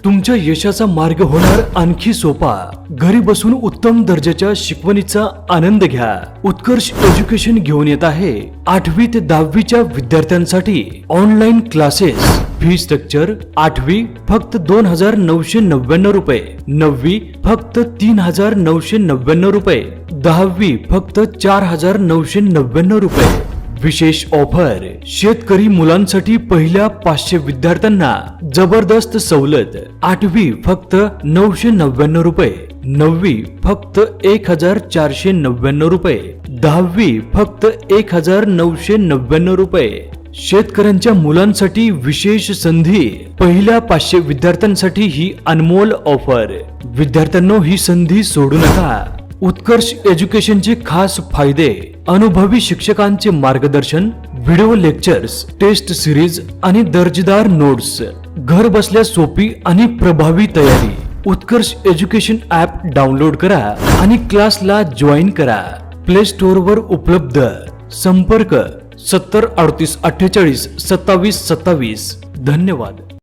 तुमच्या यशाचा मार्ग होणार आणखी सोपा। घरी बसून उत्तम दर्जाच्या शिकवणीचा आनंद घ्या। उत्कर्ष एज्युकेशन घेऊन येत आहे 8वी ते 10वीच्या विद्यार्थ्यांसाठी ऑनलाईन क्लासेस। फी स्ट्रक्चर 8वी फक्त 2999 रुपये, 9वी फक्त 3999 रुपये, 10वी फक्त 4999 रुपये। विशेष ऑफर, शेतकरी मुलांसाठी पहिल्या 500 विद्यार्थ्यांना जबरदस्त सवलत। 8वी फक्त 999 रुपये, 9वी फक्त 1499 रुपये, 10वी फक्त 1999 रुपये। शेतकऱ्यांच्या मुलांसाठी विशेष संधी, पहिल्या 500 विद्यार्थ्यांसाठी ही अनमोल ऑफर। विद्यार्थ्यांनो, ही संधी सोडू नका। उत्कर्ष एज्युकेशनचे खास फायदे, अनुभवी शिक्षकांचे मार्गदर्शन, व्हिडिओ लेक्चर्स, टेस्ट सिरीज आणि दर्जेदार नोट्स। घर बसल्या सोपी आणि प्रभावी तयारी। उत्कर्ष एज्युकेशन ॲप डाउनलोड करा आणि क्लासला जॉईन करा। प्ले स्टोअर वर उपलब्ध। संपर्क 70 38 48 27 27। धन्यवाद।